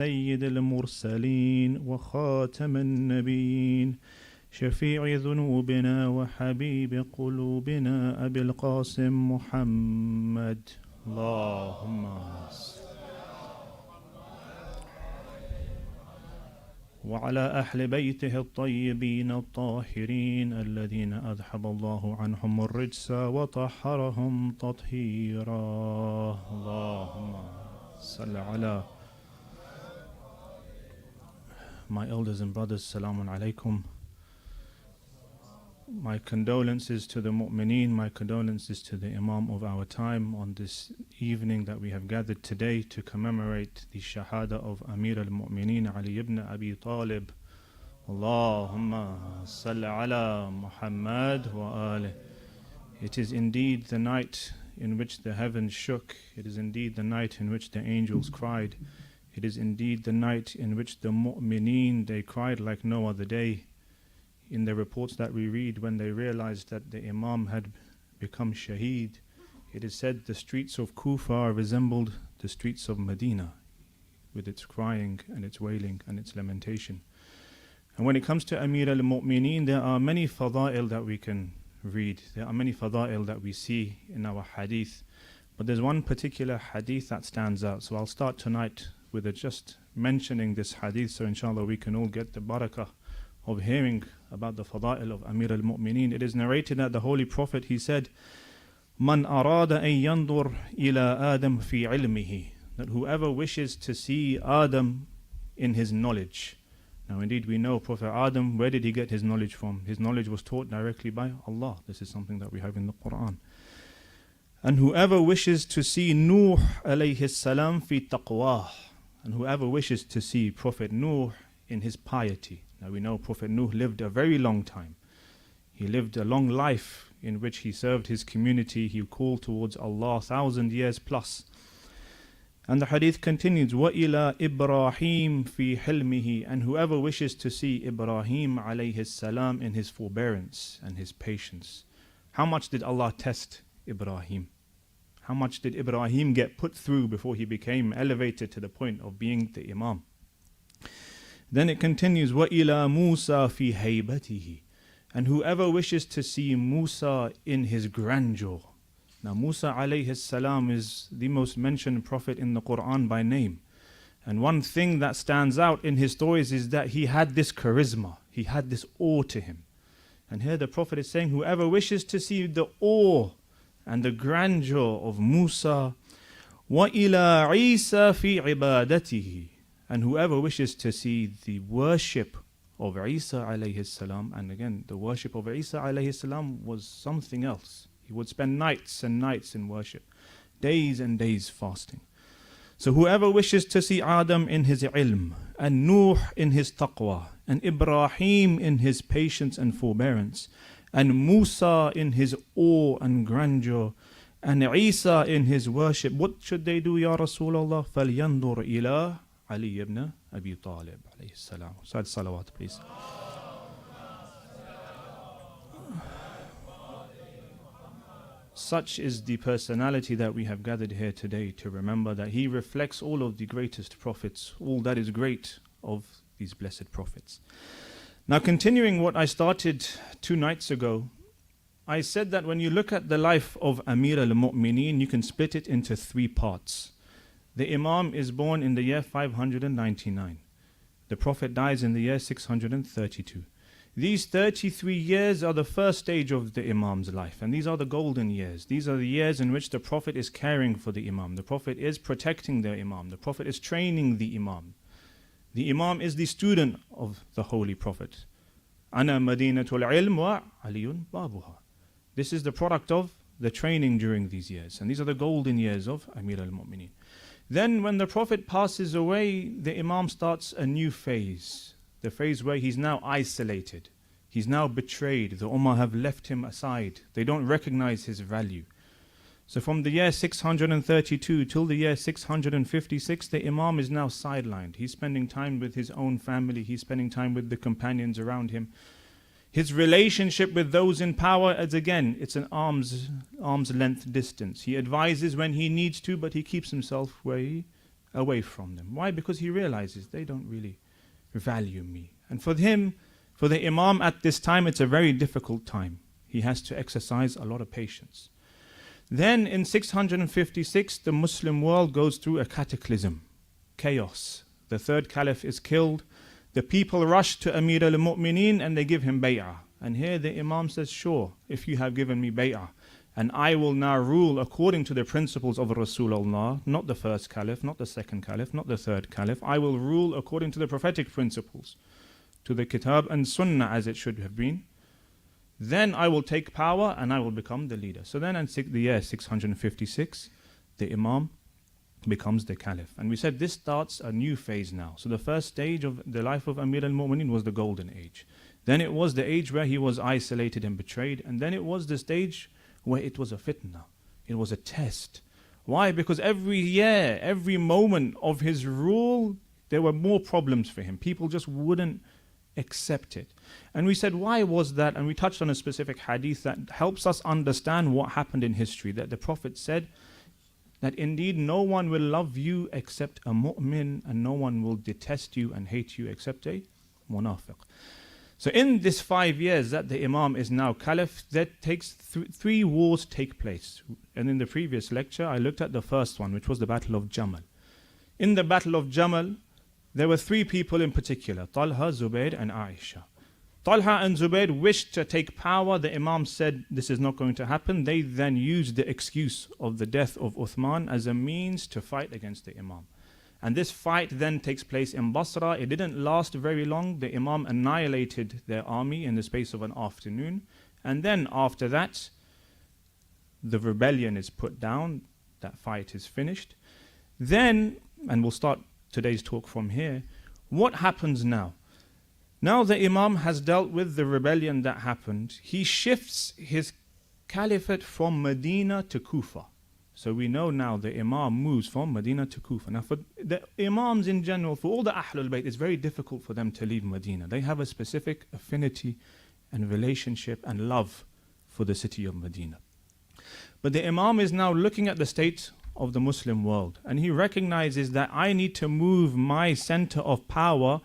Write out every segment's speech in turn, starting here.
سيد المرسلين وخاتم النبيين شفيع ذنوبنا وحبيب قلوبنا أبي القاسم محمد اللهم وعلى أهل بيته الطيبين الطاهرين الذين أذهب الله عنهم الرجس وطهرهم تطهيرا اللهم صل على. My elders and brothers, Salamun Alaikum. My condolences to the mu'mineen, my condolences to the Imam of our time on this evening that we have gathered today to commemorate the Shahada of Amir al-Mu'mineen Ali ibn Abi Talib. Allahumma salli ala Muhammad wa alih. It is indeed the night in which the heavens shook. It is indeed the night in which the angels cried. It is indeed the night in which the mu'mineen, they cried like no other day. In the reports that we read, when they realized that the Imam had become shaheed, it is said the streets of Kufa resembled the streets of Medina with its crying and its wailing and its lamentation. And when it comes to Amir al-Mu'mineen, there are many fada'il that we can read. There are many fada'il that we see in our hadith. But there's one particular hadith that stands out. So I'll start tonight with just mentioning this hadith, so inshallah we can all get the barakah of hearing about the fada'il of Amir al-Mu'mineen. It is narrated that the Holy Prophet, he said, Man arada an yandur ila Adam fi ilmihi, that whoever wishes to see Adam in his knowledge. Now indeed we know Prophet Adam, where did he get his knowledge from? His knowledge was taught directly by Allah. This is something that we have in the Quran. And whoever wishes to see Nuh alayhi salam fi taqwah, and whoever wishes to see Prophet Nuh in his piety. Now we know Prophet Nuh lived a very long time. He lived a long life in which he served his community. He called towards Allah 1,000 years plus. And the hadith continues, وَإِلَىٰ إِبْرَاهِيمَ فِي حِلْمِهِ, and whoever wishes to see Ibrahim alayhi salam in his forbearance and his patience. How much did Allah test Ibrahim? How much did Ibrahim get put through before he became elevated to the point of being the Imam? Then it continues, وَإِلَى مُوسَى فِي هَيْبَتِهِ, and whoever wishes to see Musa in his grandeur. Now Musa alayhi salam is the most mentioned prophet in the Quran by name. And one thing that stands out in his stories is that he had this charisma, he had this awe to him. And here the Prophet is saying, whoever wishes to see the awe and the grandeur of Musa, وَإِلَى عِيسَى فِي عِبَادَتِهِ, and whoever wishes to see the worship of Isa alayhi salam. And again, the worship of Isa alayhi salam was something else. He would spend nights and nights in worship, days and days fasting. So whoever wishes to see Adam in his ilm, and Nuh in his taqwa, and Ibrahim in his patience and forbearance, and Musa in his awe and grandeur, and Isa in his worship, what should they do, Ya Rasulullah? فَلْيَنْظُرْ إِلَىٰ Ali ibn Abi Talib alayhi salam. Sad salawat, please. Such is the personality that we have gathered here today to remember that he reflects all of the greatest prophets, all that is great of these blessed prophets. Now continuing what I started 2 nights ago, I said that when you look at the life of Amir al-Mu'mineen, you can split it into 3 parts. The Imam is born in the year 599. The Prophet dies in the year 632. These 33 years are the first stage of the Imam's life, and these are the golden years. These are the years in which the Prophet is caring for the Imam. The Prophet is protecting the Imam. The Prophet is training the Imam. The Imam is the student of the Holy Prophet. Ana madinatul ilm wa aliyun babuha. This is the product of the training during these years, and these are the golden years of Amir al-Mu'mineen. Then when the Prophet passes away, the Imam starts a new phase. The phase where he's now isolated. He's now betrayed. The Ummah have left him aside. They don't recognize his value. So from the year 632 till the year 656, the Imam is now sidelined. He's spending time with his own family. He's spending time with the companions around him. His relationship with those in power is, again, it's an arm's length distance. He advises when he needs to, but he keeps himself where he away from them. Why? Because he realizes they don't really value me. And for him, for the Imam at this time, it's a very difficult time. He has to exercise a lot of patience. Then in 656, the Muslim world goes through a cataclysm, chaos. The third caliph is killed. The people rush to Amir al-Mu'mineen and they give him bay'ah. And here the Imam says, sure, if you have given me bay'ah, and I will now rule according to the principles of Rasulullah, not the first caliph, not the second caliph, not the third caliph. I will rule according to the prophetic principles, to the Kitab and Sunnah as it should have been. Then I will take power and I will become the leader. So then in the year 656, the Imam becomes the caliph. And we said this starts a new phase now. So the first stage of the life of Amir al-Mu'mineen was the golden age. Then it was the age where he was isolated and betrayed. And then it was the stage where it was a fitna. It was a test. Why? Because every year, every moment of his rule, there were more problems for him. People just wouldn't accept it. And we said, why was that? And we touched on a specific hadith that helps us understand what happened in history. That the Prophet said that indeed no one will love you except a mu'min, and no one will detest you and hate you except a munafiq. So in this 5 years that the Imam is now caliph, that takes three wars take place. And in the previous lecture, I looked at the first one, which was the Battle of Jamal. In the Battle of Jamal, there were three people in particular, Talha, Zubair and Aisha. Talha and Zubair wished to take power. The Imam said this is not going to happen. They then used the excuse of the death of Uthman as a means to fight against the Imam. And this fight then takes place in Basra. It didn't last very long. The Imam annihilated their army in the space of an afternoon. And then after that, the rebellion is put down. That fight is finished. Then, and we'll start today's talk from here, what happens now? Now the Imam has dealt with the rebellion that happened. He shifts his caliphate from Medina to Kufa. So we know now the Imam moves from Medina to Kufa. Now for the Imams in general, for all the Ahlul Bayt, it's very difficult for them to leave Medina. They have a specific affinity and relationship and love for the city of Medina. But the Imam is now looking at the state of the Muslim world, and he recognizes that I need to move my center of power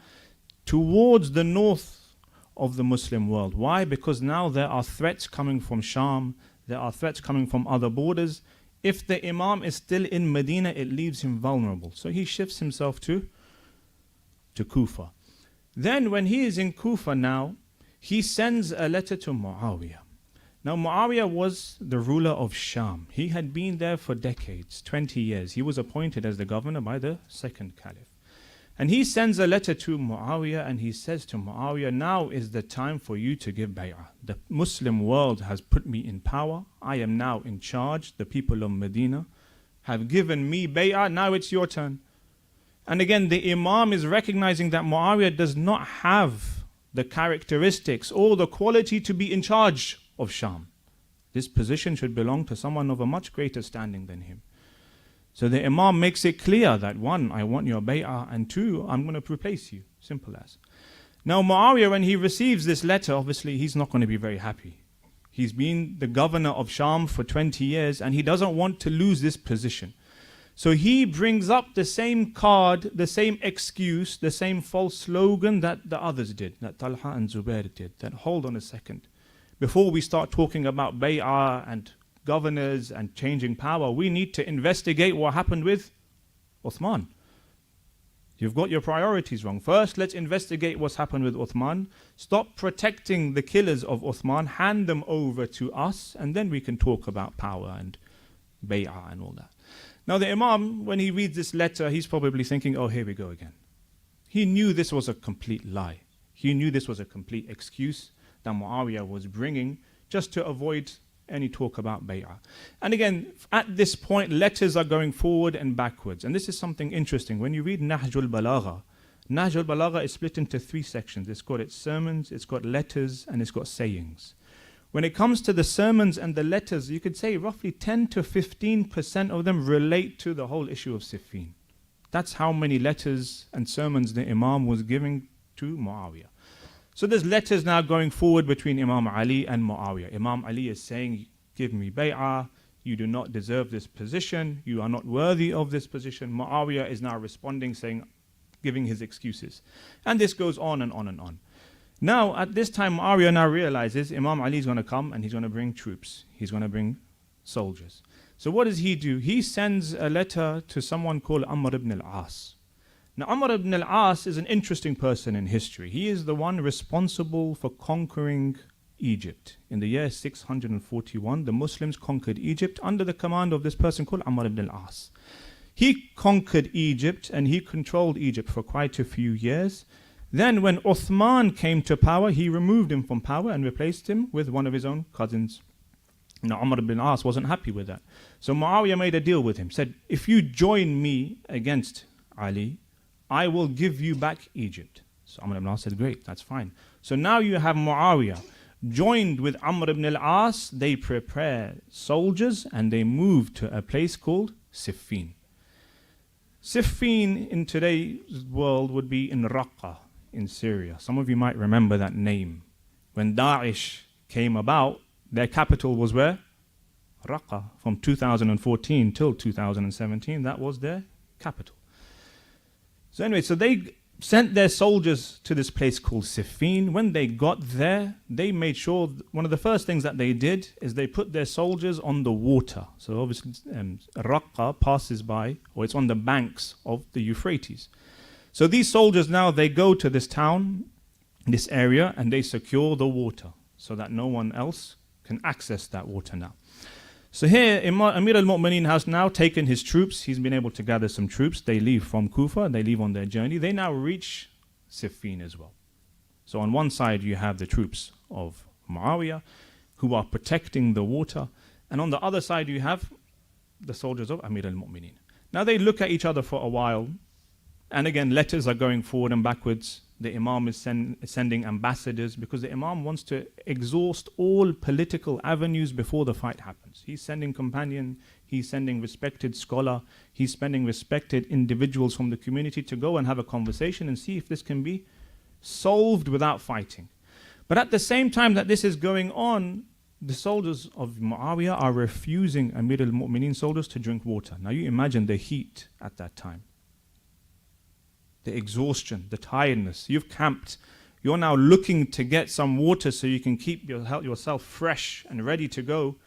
towards the north of the Muslim world. Why? Because now there are threats coming from Sham, there are threats coming from other borders. If the Imam is still in Medina, it leaves him vulnerable. So he shifts himself to Kufa. Then when he is in Kufa now, he sends a letter to Muawiyah. Now Muawiyah was the ruler of Sham. He had been there for decades, 20 years. He was appointed as the governor by the second caliph. And he sends a letter to Muawiyah and he says to Muawiyah, now is the time for you to give bay'ah. The Muslim world has put me in power. I am now in charge. The people of Medina have given me bay'ah. Now it's your turn. And again, the Imam is recognizing that Muawiyah does not have the characteristics or the quality to be in charge of Sham. This position should belong to someone of a much greater standing than him. So the Imam makes it clear that one, I want your bay'ah, and two, I'm going to replace you. Simple as. Now Muawiyah, when he receives this letter, obviously he's not going to be very happy. He's been the governor of Sham for 20 years and he doesn't want to lose this position. So he brings up the same card, the same excuse, the same false slogan that the others did, that Talha and Zubair did. That hold on a second. Before we start talking about bay'ah and governors and changing power, we need to investigate what happened with Uthman. You've got your priorities wrong. First, let's investigate what's happened with Uthman. Stop protecting the killers of Uthman. Hand them over to us, and then we can talk about power and bay'ah and all that. Now the Imam, when he reads this letter, he's probably thinking, oh, here we go again. He knew this was a complete lie. He knew this was a complete excuse that Muawiyah was bringing just to avoid any talk about bay'ah. And again, at this point, letters are going forward and backwards. And this is something interesting. When you read Nahjul Balagha is split into three sections. It's got its sermons, it's got letters, and it's got sayings. When it comes to the sermons and the letters, you could say roughly 10 to 15% of them relate to the whole issue of Siffin. That's how many letters and sermons the Imam was giving to Muawiyah. So there's letters now going forward between Imam Ali and Muawiyah. Imam Ali is saying, give me bay'ah, you do not deserve this position, you are not worthy of this position. Muawiyah is now responding, saying, giving his excuses. And this goes on and on and on. Now, at this time, Muawiyah now realizes Imam Ali is going to come and he's going to bring troops. He's going to bring soldiers. So what does he do? He sends a letter to someone called Amr ibn al-As. Now, Amr ibn al-As is an interesting person in history. He is the one responsible for conquering Egypt. In the year 641, the Muslims conquered Egypt under the command of this person called Amr ibn al-As. He conquered Egypt and he controlled Egypt for quite a few years. Then when Uthman came to power, he removed him from power and replaced him with one of his own cousins. Now Amr ibn al-As wasn't happy with that. So Muawiyah made a deal with him, said, if you join me against Ali, I will give you back Egypt. So Amr ibn al-As said, great, that's fine. So now you have Muawiyah joined with Amr ibn al-As. They prepare soldiers and they move to a place called Siffin. Siffin in today's world would be in Raqqa in Syria. Some of you might remember that name. When Daesh came about, their capital was where? Raqqa. From 2014 till 2017, that was their capital. So anyway, so they sent their soldiers to this place called Siffin. When they got there, they made sure, one of the first things that they did is they put their soldiers on the water. So obviously Raqqa passes by, or it's on the banks of the Euphrates. So these soldiers now, they go to this town, this area, and they secure the water so that no one else can access that water now. So here, Amir al-Mu'mineen has now taken his troops. He's been able to gather some troops. They leave from Kufa. They leave on their journey. They now reach Siffin as well. So on one side, you have the troops of Muawiyah who are protecting the water. And on the other side, you have the soldiers of Amir al-Mu'mineen. Now they look at each other for a while. And again, letters are going forward and backwards. The Imam is sending ambassadors because the Imam wants to exhaust all political avenues before the fight happens. He's sending companion, he's sending respected scholar, he's sending respected individuals from the community to go and have a conversation and see if this can be solved without fighting. But at the same time that this is going on, the soldiers of Muawiyah are refusing Amir al-Mu'mineen soldiers to drink water. Now you imagine the heat at that time. The exhaustion, the tiredness. You've camped. You're now looking to get some water so you can keep yourself fresh and ready to go.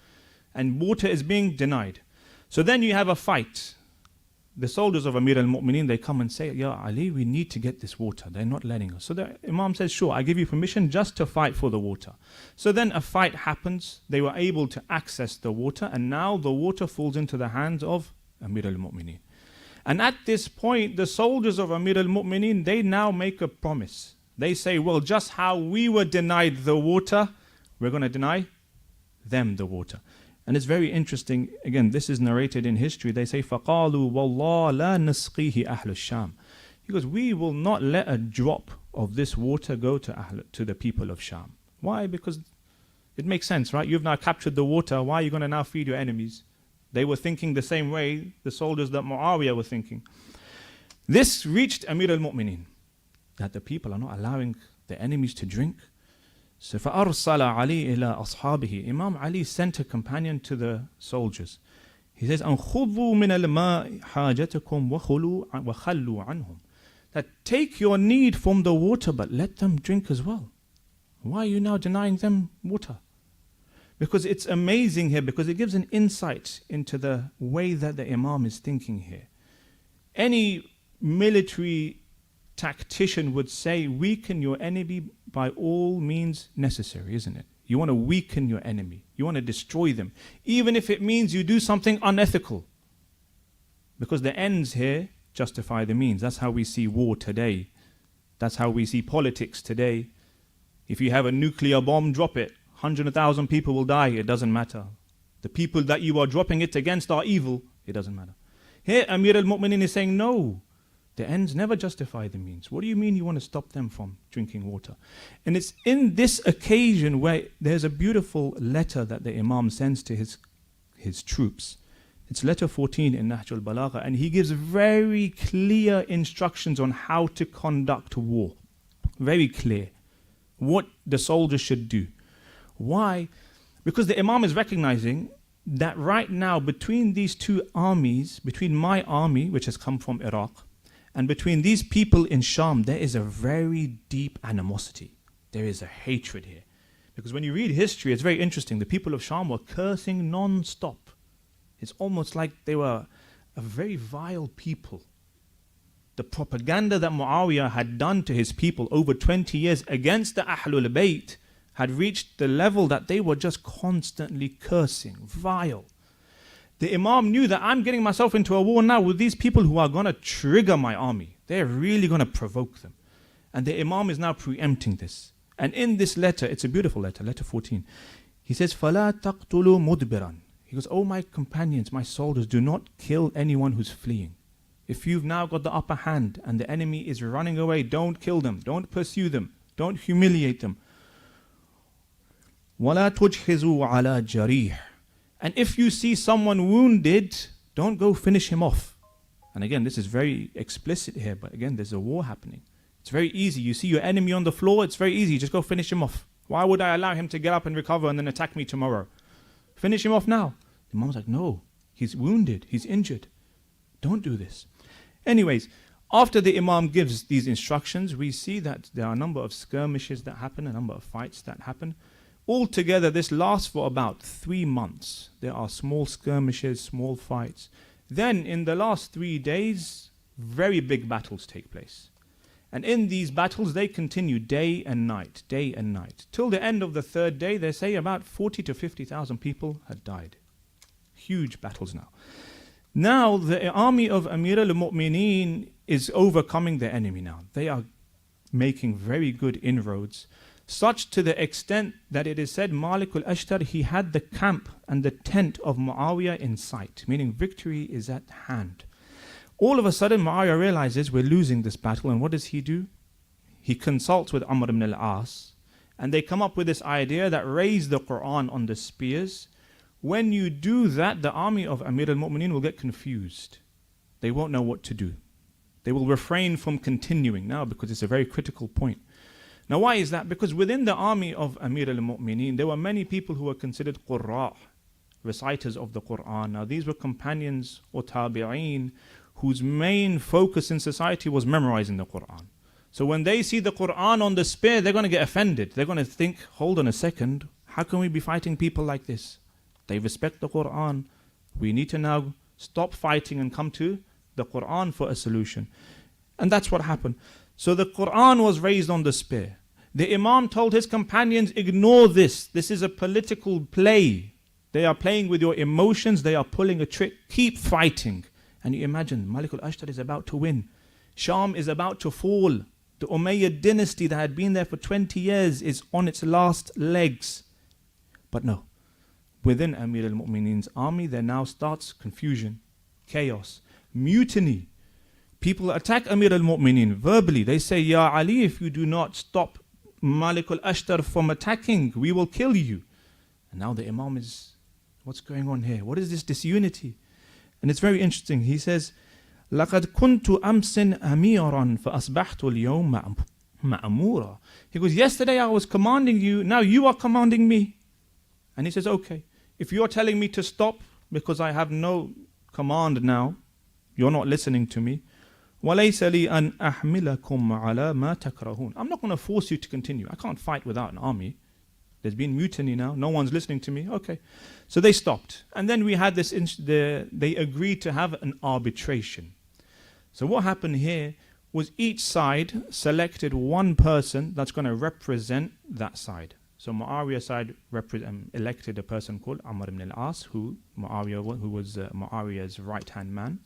And water is being denied. So then you have a fight. The soldiers of Amir al-Mu'mineen, they come and say, Ya Ali, we need to get this water. They're not letting us. So the Imam says, sure, I give you permission just to fight for the water. So then a fight happens. They were able to access the water. And now the water falls into the hands of Amir al-Mu'mineen. And at this point, the soldiers of Amir al-Mu'mineen, they now make a promise. They say, well, just how we were denied the water, we're going to deny them the water. And it's very interesting. Again, this is narrated in history. They say, فَقَالُوا وَاللَّهِ لَا نَسْقِيهِ أَهْلُ الشَّامِ. He goes, we will not let a drop of this water go to the people of Sham. Why? Because it makes sense, right? You've now captured the water. Why are you going to now feed your enemies? They were thinking the same way the soldiers that Muawiyah were thinking. This reached Amir al-Mu'mineen, that the people are not allowing the enemies to drink. So فَأَرْسَلَ عَلِي إِلَىٰ أَصْحَابِهِ. Imam Ali sent a companion to the soldiers. He says, أَنْخُذُوا مِنَ الْمَاءِ حَاجَتَكُمْ وَخَلُّوا عَنْهُمْ. That take your need from the water, but let them drink as well. Why are you now denying them water? Because it's amazing here, because it gives an insight into the way that the Imam is thinking here. Any military tactician would say, weaken your enemy by all means necessary, isn't it? You want to weaken your enemy. You want to destroy them. Even if it means you do something unethical. Because the ends here justify the means. That's how we see war today. That's how we see politics today. If you have a nuclear bomb, drop it. 100,000 people will die, it doesn't matter. The people that you are dropping it against are evil, it doesn't matter. Here Amir al-Mu'mineen is saying, no, the ends never justify the means. What do you mean you want to stop them from drinking water? And it's in this occasion where there's a beautiful letter that the Imam sends to his troops. It's letter 14 in Nahj al-Balagha, and he gives very clear instructions on how to conduct war. Very clear. What the soldiers should do. Why? Because the Imam is recognizing that right now between these two armies, between my army, which has come from Iraq, and between these people in Sham, there is a very deep animosity. There is a hatred here. Because when you read history, it's very interesting. The people of Sham were cursing non-stop. It's almost like they were a very vile people. The propaganda that Muawiyah had done to his people over 20 years against the Ahlul Bayt had reached the level that they were just constantly cursing, vile. The Imam knew that I'm getting myself into a war now with these people who are going to trigger my army. They're really going to provoke them. And the Imam is now preempting this. And in this letter, it's a beautiful letter, letter 14, he says, فَلَا تَقْتُلُوا مُدْبِرًا. He goes, oh my companions, my soldiers, do not kill anyone who's fleeing. If you've now got the upper hand and the enemy is running away, don't kill them, don't pursue them, don't humiliate them. وَلَا تُجْحِزُوا عَلَى جَرِيحٍ. And if you see someone wounded, don't go finish him off. And again, this is very explicit here, but again, there's a war happening. It's very easy. You see your enemy on the floor, it's very easy. Just go finish him off. Why would I allow him to get up and recover and then attack me tomorrow? Finish him off now. The Imam's like, no, he's wounded, he's injured. Don't do this. Anyways, after the Imam gives these instructions, we see that there are a number of skirmishes that happen, a number of fights that happen. Altogether, this lasts for about 3 months. There are small skirmishes, small fights. Then, in the last 3 days, very big battles take place. And in these battles, they continue day and night. Till the end of the 3rd day, they say about 40 to 50,000 people had died. Huge battles now. Now, the army of Amir al-Mu'mineen is overcoming the enemy now. They are making very good inroads, such to the extent that it is said Malik al-Ashtar, he had the camp and the tent of Muawiyah in sight, meaning victory is at hand. All of a sudden, Muawiyah realizes we're losing this battle, and what does he do? He consults with Amr ibn al-As, and they come up with this idea that raise the Quran on the spears. When you do that, the army of Amir al-Mu'mineen will get confused. They won't know what to do. They will refrain from continuing now because it's a very critical point. Now why is that? Because within the army of Amir al-Mu'mineen, there were many people who were considered qurra', reciters of the Quran. Now these were companions or tabi'een whose main focus in society was memorizing the Quran. So when they see the Quran on the spear, they're going to get offended. They're going to think, hold on a second, how can we be fighting people like this? They respect the Quran. We need to now stop fighting and come to the Quran for a solution. And that's what happened. So the Quran was raised on the spear. The Imam told his companions, ignore this. This is a political play. They are playing with your emotions. They are pulling a trick. Keep fighting. And you imagine, Malik al-Ashtar is about to win. Sham is about to fall. The Umayyad dynasty that had been there for 20 years is on its last legs. But no. Within Amir al-Mu'mineen's army, there now starts confusion, chaos, mutiny. People attack Amir al-Mu'mineen verbally. They say, Ya Ali, if you do not stop Malik al-Ashtar from attacking, we will kill you. And now the Imam is, what's going on here? What is this disunity? And it's very interesting. He says, لَقَدْ كُنْتُ أَمْسٍ أَمِيرًا فَأَصْبَحْتُ الْيَوْمَ مَأْمُورًا. He goes, yesterday I was commanding you, now you are commanding me. And he says, okay, if you're telling me to stop because I have no command now, you're not listening to me, وَلَيْسَ لِي أَنْ أَحْمِلَكُمْ عَلَى مَا تَكْرَهُونَ. I'm not going to force you to continue. I can't fight without an army. There's been mutiny now. No one's listening to me. Okay. So they stopped. And then we had this, they agreed to have an arbitration. So what happened here was each side selected one person that's going to represent that side. So Muawiyah's side elected a person called Amr ibn al-As, who was Muawiyah's right-hand man.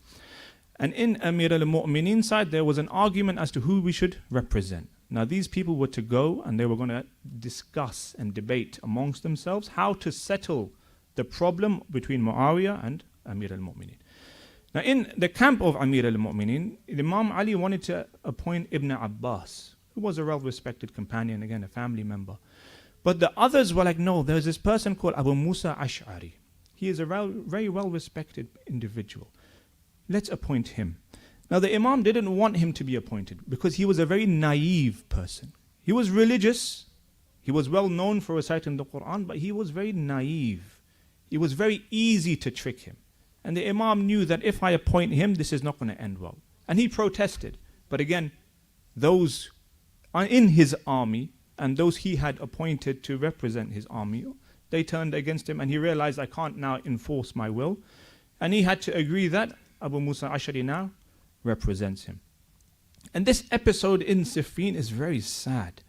And in Amir al-Mu'mineen side, there was an argument as to who we should represent. Now these people were to go and they were going to discuss and debate amongst themselves how to settle the problem between Muawiyah and Amir al-Mu'mineen. Now in the camp of Amir al-Mu'mineen, Imam Ali wanted to appoint Ibn Abbas, who was a well-respected companion, again a family member. But the others were like, no, there's this person called Abu Musa Ash'ari. He is a very well-respected individual. Let's appoint him. Now the Imam didn't want him to be appointed because he was a very naive person. He was religious. He was well known for reciting the Quran, but he was very naive. It was very easy to trick him. And the Imam knew that if I appoint him, this is not going to end well. And he protested. But again, those in his army and those he had appointed to represent his army, they turned against him, and he realized, I can't now enforce my will. And he had to agree that Abu Musa al-Ash'ari now represents him. And this episode in Siffin is very sad.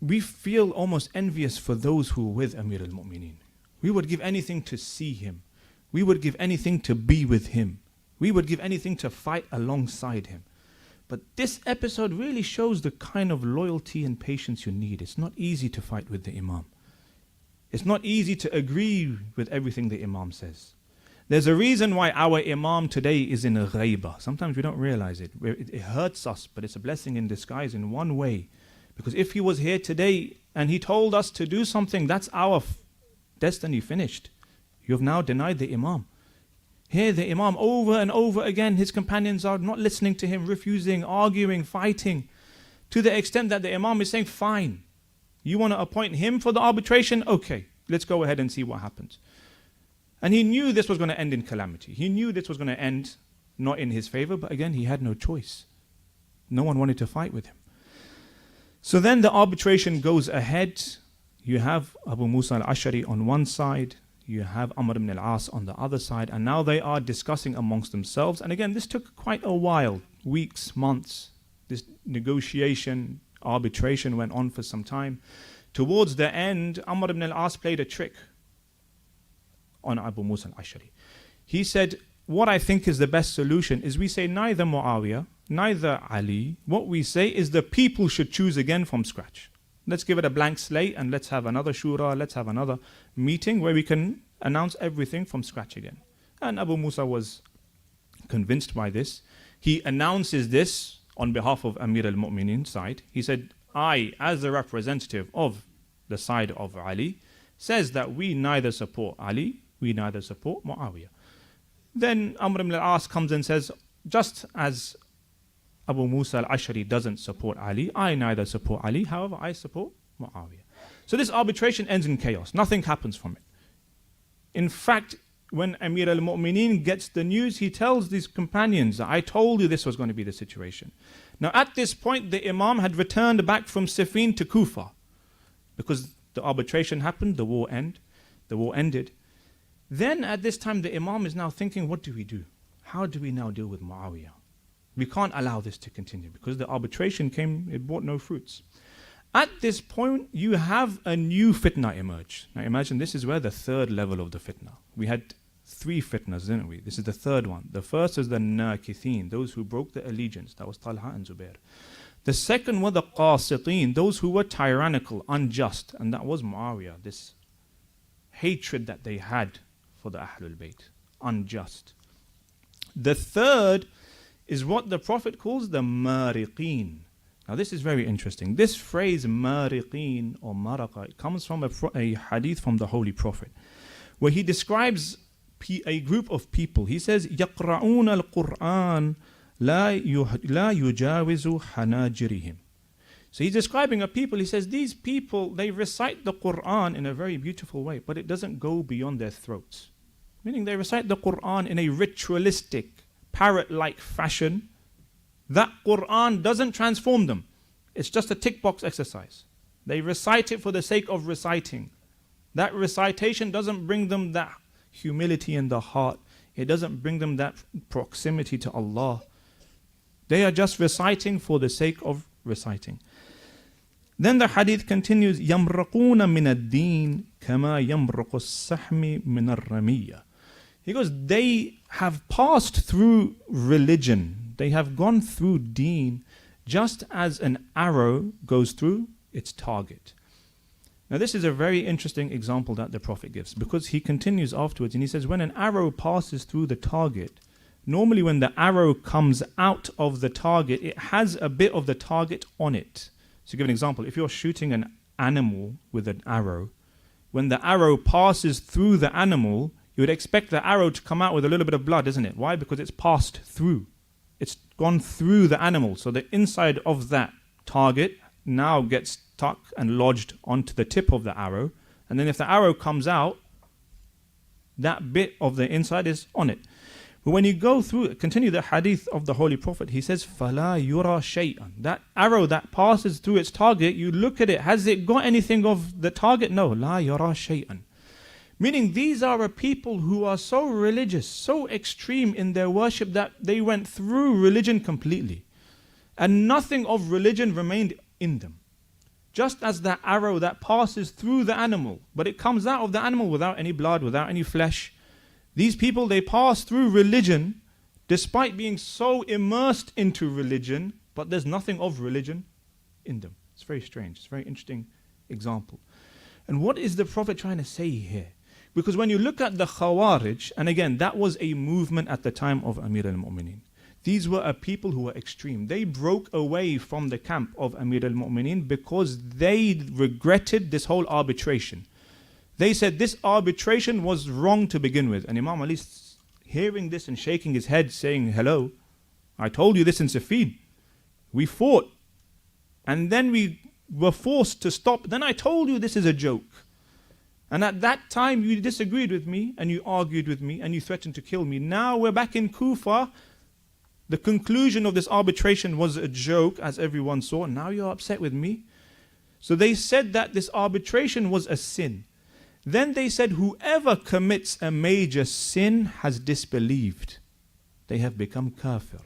We feel almost envious for those who were with Amir al-Mu'mineen. We would give anything to see him. We would give anything to be with him. We would give anything to fight alongside him. But this episode really shows the kind of loyalty and patience you need. It's not easy to fight with the Imam. It's not easy to agree with everything the Imam says. There's a reason why our Imam today is in a ghaibah. Sometimes we don't realize it. It hurts us, but it's a blessing in disguise in one way. Because if he was here today and he told us to do something, that's our destiny finished. You have now denied the Imam. Here the Imam over and over again, his companions are not listening to him, refusing, arguing, fighting, to the extent that the Imam is saying, fine, you want to appoint him for the arbitration? Okay, let's go ahead and see what happens. And he knew this was going to end in calamity. He knew this was going to end not in his favor, but again, he had no choice. No one wanted to fight with him. So then the arbitration goes ahead. You have Abu Musa al-Ash'ari on one side, you have Amr ibn al-As on the other side, and now they are discussing amongst themselves. And again, this took quite a while, weeks, months. This negotiation, arbitration went on for some time. Towards the end, Amr ibn al-As played a trick on Abu Musa al-Ash'ari. He said, what I think is the best solution is we say neither Muawiyah, neither Ali. What we say is the people should choose again from scratch. Let's give it a blank slate and let's have another shura, let's have another meeting where we can announce everything from scratch again. And Abu Musa was convinced by this. He announces this on behalf of Amir al-Mu'mineen's side. He said, I, as the representative of the side of Ali, says that we neither support Ali, we neither support Muawiyah. Then Amr ibn al-As comes and says, just as Abu Musa al-Ash'ari doesn't support Ali, I neither support Ali, however I support Muawiyah. So this arbitration ends in chaos. Nothing happens from it. In fact, when Amir al-Mu'mineen gets the news, he tells these companions that I told you this was going to be the situation. Now at this point, the Imam had returned back from Siffin to Kufa because the arbitration happened, the war ended. Then at this time, the Imam is now thinking, what do we do? How do we now deal with Muawiyah? We can't allow this to continue because the arbitration came, it brought no fruits. At this point, you have a new fitna emerge. Now imagine this is where the third level of the fitna. We had 3 fitnas, didn't we? This is the third one. The first is the nakithin, those who broke the allegiance. That was Talha and Zubair. The second were the qasitin, those who were tyrannical, unjust. And that was Muawiyah, this hatred that they had for the Ahlul Bayt, unjust. The third is what the Prophet calls the mariqeen. Now this is very interesting. This phrase mariqeen or maraqa, it comes from a hadith from the Holy Prophet, where he describes a group of people. He says, يَقْرَؤُونَ الْقُرْآنَ لَا يُجَاوِزُ حَنَاجِرِهِمْ. So he's describing a people. He says, these people, they recite the Qur'an in a very beautiful way, but it doesn't go beyond their throats. Meaning they recite the Qur'an in a ritualistic, parrot-like fashion. That Qur'an doesn't transform them. It's just a tick box exercise. They recite it for the sake of reciting. That recitation doesn't bring them that humility in the heart. It doesn't bring them that proximity to Allah. They are just reciting for the sake of reciting. Then the hadith continues, يَمْرَقُونَ مِنَ الدِّينِ كَمَا يَمْرَقُ السَّحْمِ مِنَ الرَّمِيَّةِ. He goes, they have passed through religion. They have gone through deen just as an arrow goes through its target. Now this is a very interesting example that the Prophet gives, because he continues afterwards and he says, when an arrow passes through the target, normally when the arrow comes out of the target, it has a bit of the target on it. So to give an example, if you're shooting an animal with an arrow, when the arrow passes through the animal, you would expect the arrow to come out with a little bit of blood, isn't it? Why? Because it's passed through. It's gone through the animal. So the inside of that target now gets stuck and lodged onto the tip of the arrow. And then if the arrow comes out, that bit of the inside is on it. But when you go through, continue the hadith of the Holy Prophet, he says, فَلَا يُرَى شَيْئًا. That arrow that passes through its target, you look at it, has it got anything of the target? No, لَا يُرَى شَيْئًا. Meaning these are a people who are so religious, so extreme in their worship that they went through religion completely. And nothing of religion remained in them. Just as that arrow that passes through the animal, but it comes out of the animal without any blood, without any flesh. These people, they pass through religion despite being so immersed into religion, but there's nothing of religion in them. It's very strange. It's a very interesting example. And what is the Prophet trying to say here? Because when you look at the Khawarij, and again, that was a movement at the time of Amir al-Mu'mineen. These were a people who were extreme. They broke away from the camp of Amir al-Mu'mineen because they regretted this whole arbitration. They said this arbitration was wrong to begin with. And Imam Ali hearing this and shaking his head saying, hello, I told you this in Siffin. We fought. And then we were forced to stop. Then I told you this is a joke. And at that time you disagreed with me and you argued with me and you threatened to kill me. Now we're back in Kufa. The conclusion of this arbitration was a joke, as everyone saw. Now you're upset with me. So they said that this arbitration was a sin. Then they said whoever commits a major sin has disbelieved. They have become kafir.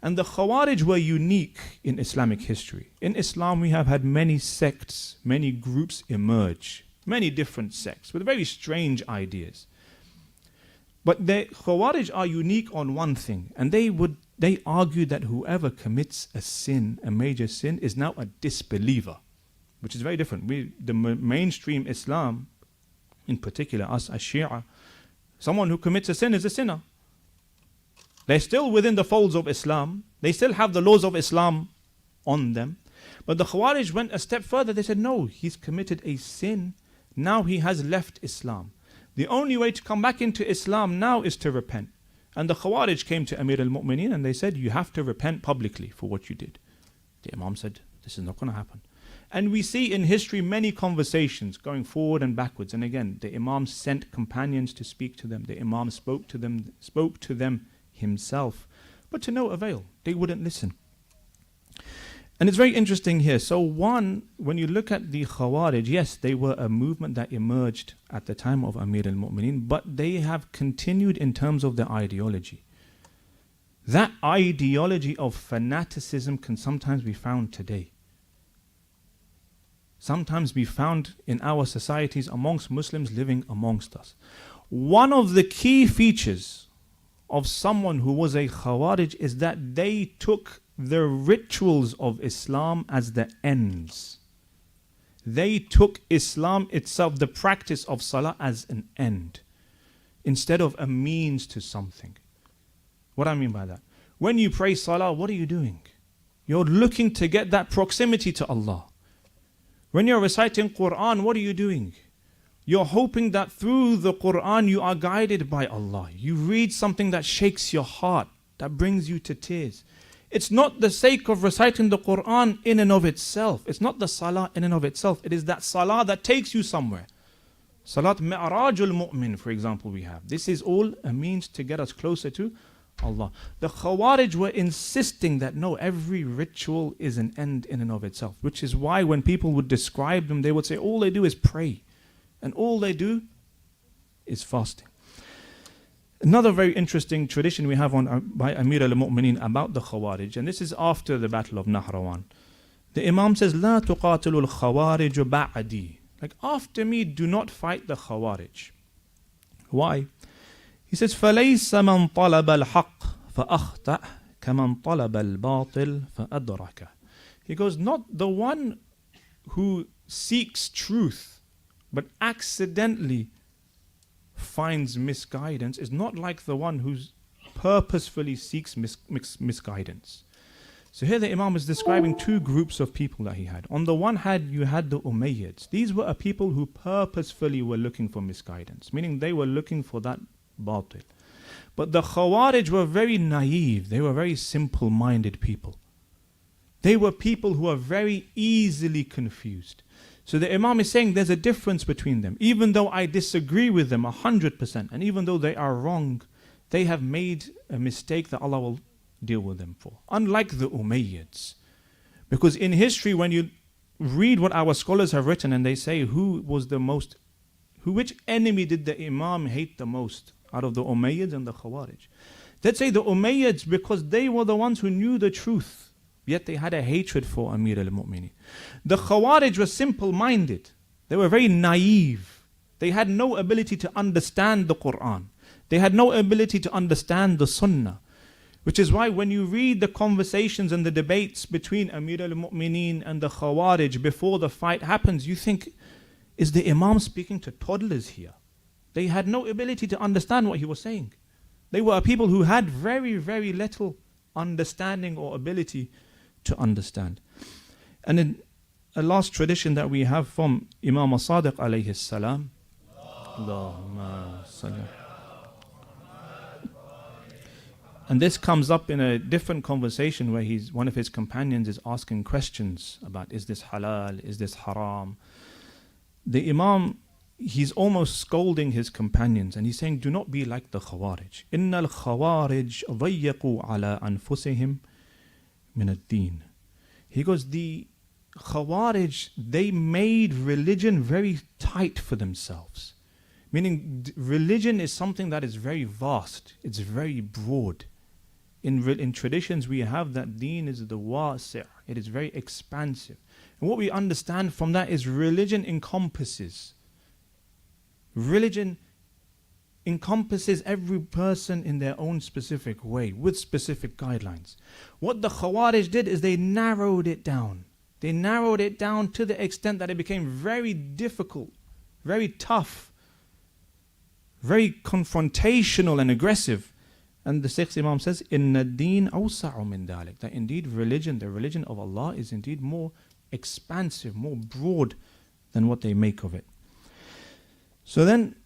And the Khawarij were unique in Islamic history. In Islam we have had many sects, many groups emerge. Many different sects with very strange ideas. But the Khawarij are unique on one thing. And they argued that whoever commits a sin, a major sin, is now a disbeliever. Which is very different. The mainstream Islam, in particular us as Shia, someone who commits a sin is a sinner. They're still within the folds of Islam. They still have the laws of Islam on them. But the Khawarij went a step further. They said, no, he's committed a sin. Now he has left Islam. The only way to come back into Islam now is to repent. And the Khawarij came to Amir al-Mu'mineen and they said, you have to repent publicly for what you did. The Imam said, this is not going to happen. And we see in history many conversations going forward and backwards. And again, the Imam sent companions to speak to them. The Imam spoke to them himself. But to no avail. They wouldn't listen. And it's very interesting here. So one, when you look at the Khawarij, yes, they were a movement that emerged at the time of Amir al-Mu'mineen, but they have continued in terms of their ideology. That ideology of fanaticism can sometimes be found today. Sometimes be found in our societies amongst Muslims living amongst us. One of the key features of someone who was a Khawarij is that they took the rituals of Islam as the ends. They took Islam itself, the practice of Salah, as an end instead of a means to something. What I mean by that? When you pray Salah, what are you doing? You're looking to get that proximity to Allah. When you're reciting Quran, what are you doing? You're hoping that through the Quran you are guided by Allah. You read something that shakes your heart, that brings you to tears. It's not the sake of reciting the Quran in and of itself. It's not the Salah in and of itself. It is that Salah that takes you somewhere. Salat Mi'rajul Mu'min, for example, we have. This is all a means to get us closer to Allah. The Khawarij were insisting that no, every ritual is an end in and of itself. Which is why when people would describe them, they would say all they do is pray. And all they do is fasting. Another very interesting tradition we have by Amir al-Mu'mineen about the Khawarij, and this is after the Battle of Nahrawan. The Imam says, لا تقاتل الخوارج بعدي. Like, after me, do not fight the Khawarij. Why? He says, فَلَيْسَ مَنْ طَلَبَ الْحَقِّ فَأَخْطَأَ كَمَنْ طَلَبَ الْبَاطِلِ فَأَدْرَكَ. He goes, not the one who seeks truth but accidentally finds misguidance is not like the one who purposefully seeks misguidance. So here the Imam is describing two groups of people that he had. On the one hand, you had the Umayyads. These were a people who purposefully were looking for misguidance, meaning they were looking for that batil. But the Khawarij were very naive. They were very simple-minded people. They were people who are very easily confused. So the Imam is saying there's a difference between them. Even though I disagree with them 100%, and even though they are wrong, they have made a mistake that Allah will deal with them for. Unlike the Umayyads. Because in history, when you read what our scholars have written and they say which enemy did the Imam hate the most out of the Umayyads and the Khawarij? They'd say the Umayyads because they were the ones who knew the truth, yet they had a hatred for Amir al-Mu'mineen. The Khawarij were simple-minded. They were very naive. They had no ability to understand the Quran. They had no ability to understand the Sunnah. Which is why when you read the conversations and the debates between Amir al-Mu'mineen and the Khawarij before the fight happens, you think, is the Imam speaking to toddlers here? They had no ability to understand what he was saying. They were people who had very, very little understanding or ability to understand. And in a last tradition that we have from Imam Sadiq alayhi salam, Allahumma salli. And this comes up in a different conversation where one of his companions is asking questions about, is this halal, is this haram? The Imam, he's almost scolding his companions and he's saying, do not be like the Khawarij. إِنَّ الْخَوَارِجْ ضَيَّقُوا عَلَىٰ أَنفُسِهِمْ مِنَ الدِّينِ. He goes, the Khawarij, they made religion very tight for themselves. Meaning religion is something that is very vast, it's very broad. In traditions we have that deen is the wasi', it is very expansive. And what we understand from that is religion encompasses every person in their own specific way, with specific guidelines. What the Khawarij did is they narrowed it down. They narrowed it down to the extent that it became very difficult, very tough, very confrontational and aggressive. And the sixth Imam says, Inna ad-deen awsa'u min dhalik. That indeed religion, the religion of Allah is indeed more expansive, more broad than what they make of it. So then,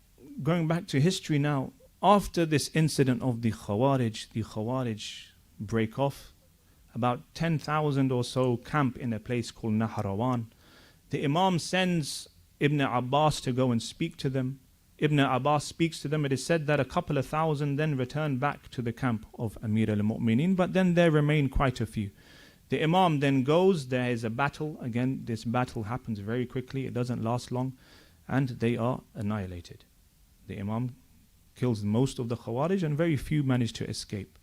going back to history now, after this incident of the Khawarij break off, about 10,000 or so camp in a place called Nahrawan. The Imam sends Ibn Abbas to go and speak to them. Ibn Abbas speaks to them. It is said that a couple of thousand then return back to the camp of Amir al-Mu'mineen, but then there remain quite a few. The Imam then goes, there is a battle. Again, this battle happens very quickly, it doesn't last long, and they are annihilated. The Imam kills most of the Khawarij and very few manage to escape.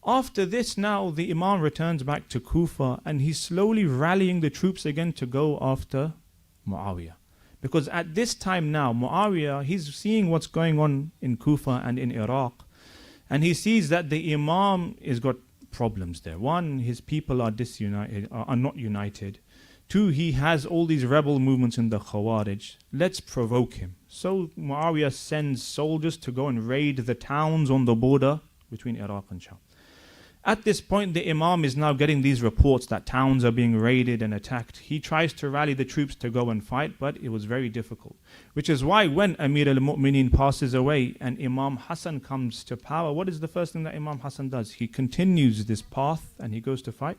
After this now, the Imam returns back to Kufa and he's slowly rallying the troops again to go after Muawiyah. Because at this time now, Muawiyah, he's seeing what's going on in Kufa and in Iraq. And he sees that the Imam has got problems there. One, his people are not united. Two, he has all these rebel movements in the Khawarij. Let's provoke him. So Muawiyah sends soldiers to go and raid the towns on the border between Iraq and Sham. At this point, the Imam is now getting these reports that towns are being raided and attacked. He tries to rally the troops to go and fight, but it was very difficult. Which is why when Amir al-Mu'mineen passes away and Imam Hassan comes to power, what is the first thing that Imam Hassan does? He continues this path and he goes to fight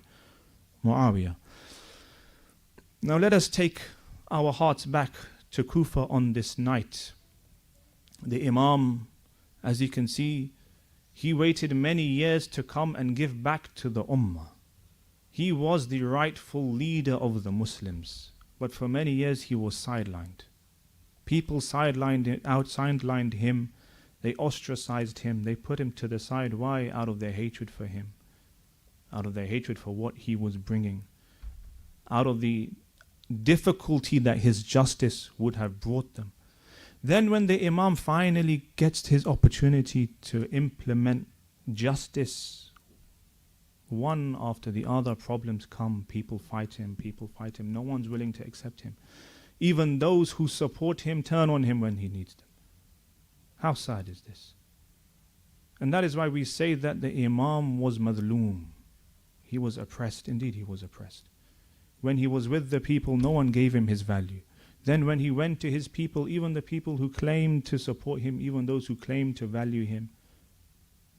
Muawiyah. Now let us take our hearts back to Kufa on this night. The Imam, as you can see, he waited many years to come and give back to the Ummah. He was the rightful leader of the Muslims, but for many years he was sidelined. People sidelined him, they ostracized him, they put him to the side. Why? Out of their hatred for him, out of their hatred for what he was bringing, out of the difficulty that his justice would have brought them. Then when the Imam finally gets his opportunity to implement justice, one after the other problems come, people fight him, no one's willing to accept him. Even those who support him turn on him when he needs them. How sad is this? And that is why we say that the Imam was madloom. He was oppressed, indeed he was oppressed. When he was with the people, no one gave him his value. Then when he went to his people, even the people who claimed to support him, even those who claimed to value him,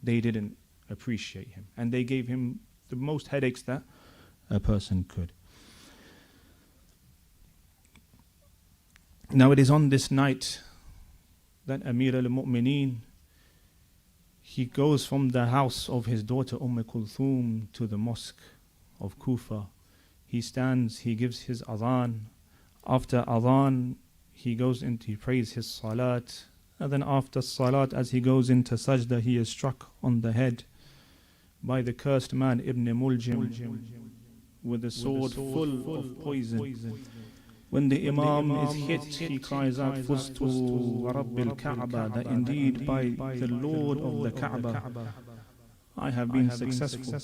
they didn't appreciate him. And they gave him the most headaches that a person could. Now it is on this night that Amir al-Mu'mineen, he goes from the house of his daughter Kulthum to the mosque of Kufa. He stands, he gives his adhan. After adhan, he goes into, he prays his salat. And then after salat, as he goes into sajda, he is struck on the head by the cursed man Ibn Muljim with a sword full of poison. When the Imam is hit, he cries out, Fustu Rabbil Kaaba, that indeed by the Lord of the Kaaba, I have been successful.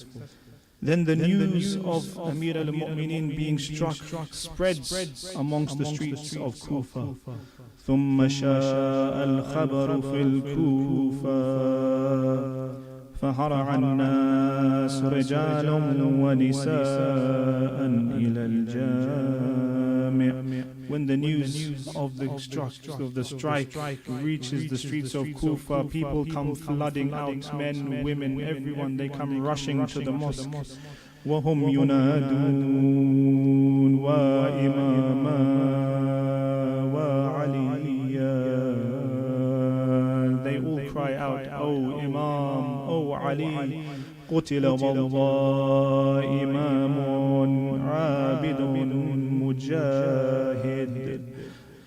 Then the news of Amir al-Mu'mineen being struck spreads amongst the streets of Kufa. ثم شاء الخبر في الكوفة فهرع الناس رجال ونساء إلى الجامع. When the news of the strike reaches the streets of Kufa, people come flooding out, men, women, everyone, they come rushing to the mosque. وهم ينادون وإماما وعليا. They all cry out, "Oh Imam, oh Ali, قتل والله إمام عابد مجاهد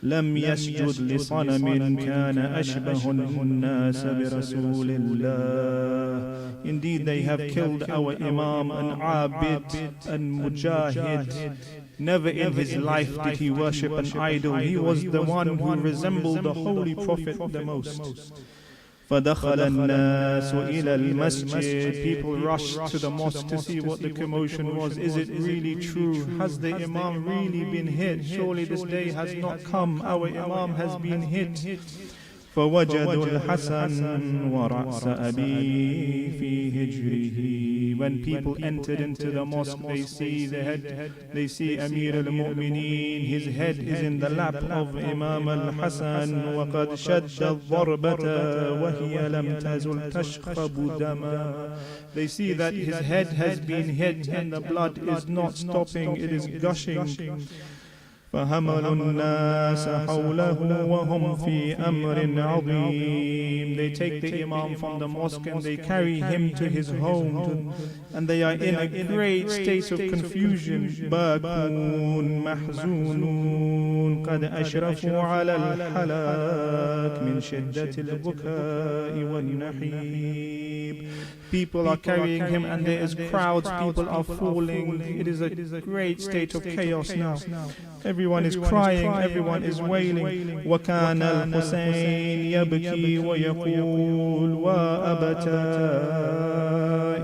لم يسجد لصنم كان أشبه الناس برسول الله." Indeed, they have killed our Imam, an Abid, an Mujahid. Never in his life did he worship an idol. He was the one who resembled the Holy Prophet the most. فَدَخَلَ النَّاسُ إِلَى الْمَسْجِدِ. People rushed to the mosque to see what the commotion was. Is it really true? Has the Imam really been hit? Surely this day has not come. Our Imam has been hit. فَوَجَدُوا الْحَسَنَ وَرَأْسَ أَبِي فِي هِجْرِهِ. When people entered into the mosque, they see the head, they see Amir al-Mu'mineen, his head is in the lap of Imam al-Hasan. وَقَدْ شَدَّ الضَّرْبَةَ وَهِيَ لَمْ تَزُلْ تَشْخَبُ دَمًا. They see that his head has been hit and the blood is not stopping, it is gushing. فَهَمَلُوا النَّاسَ حَوْلَهُ وَهُمْ فِي أَمْرٍ عَظِيمٍ. They take the Imam from the mosque and they carry him to his home, and they are in a great state of confusion. بَاكُونَ مَحْزُونٌ قَدْ أَشْرَفُوا عَلَى الْحَلَاكِ مِنْ شِدَّةِ الْبُكَاءِ وَالنَّحِيبِ. People are carrying him and there is crowds, people are falling. It is a great state of chaos now. Everyone is crying, everyone is wailing. وَكَانَ الْحُسَيْنِ يَبْكِي وَيَقُولُ وَأَبَتَا.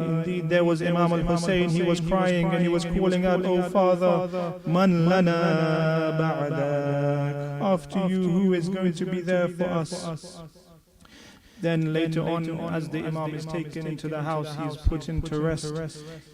Indeed, there was Imam al-Hussein, he was crying and he was calling out, "Oh Father, man lana ba'dak." After you, who is going to be there for us? Then later on, as the Imam is taken into the house, he is put into rest.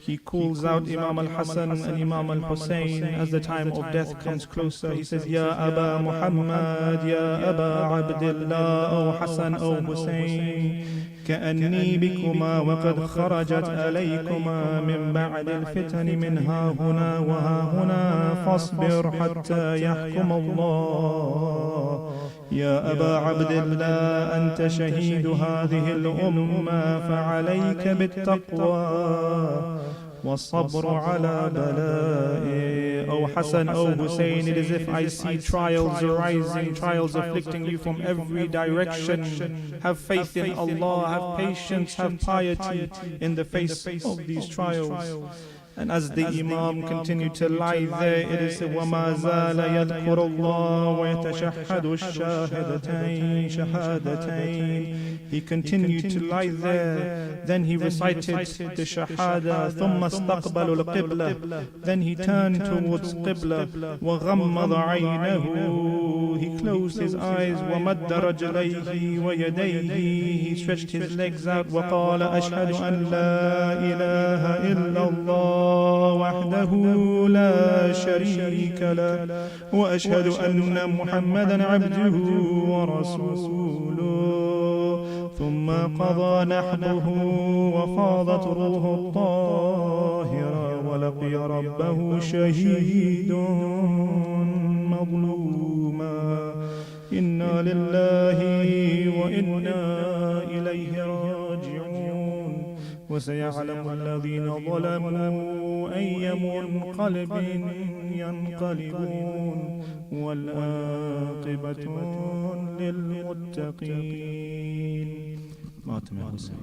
He calls out Imam al-Hasan and Imam al-Hussein as the time of death comes closer. He says, "Ya Aba Muhammad, Ya Aba Abdullah, O Hasan, O Hussein, كأني بكما وقد خرجت عليكما من بعد الفتن من ها هنا وها هنا فاصبر حتى يحكم الله. يا أبا عبد الله أنت شهيد هذه الأمة فعليك بالتقوى والصبر على بلائه." O Hassan, O Hussein, it is as if I see trials arising, trials afflicting you from every direction. Have faith in Allah, have patience, have piety in the face of these trials. And as the Imam continued to lie there, it is وَمَا زَالَ يَذْكُرُ اللَّهُ وَيَتَشَهَّدُ الشَّاهِدَتَيْنِ شَهَادَتَيْنِ. He continued to lie there. Then he recited the Shahada. ثُمَّ اسْتَقْبَلُ الْقِبْلَةِ. Then he turned towards Qibla. وَغَمَّضَ عَيْنَهُ. He closed his eyes. وَمَدَّ رَجْلَيْهِ وَيَدَيْهِ. He stretched his legs out. وَقَالَ أَشْهَدُ أَنْ لَا إِلَهَ إِلَّا اللَّهُ وحده لا شريك له وأشهد أن محمدا عبده ورسوله. ثم قضى نحبه وفاضت روحه الطاهرة ولقي ربه شهيد مظلوما إنا لله وإنا إليه راجعون وسيعلم الذين ظلموا أي منقلب ينقلبون والعاقبة للمتقين. ماتم يا حسين.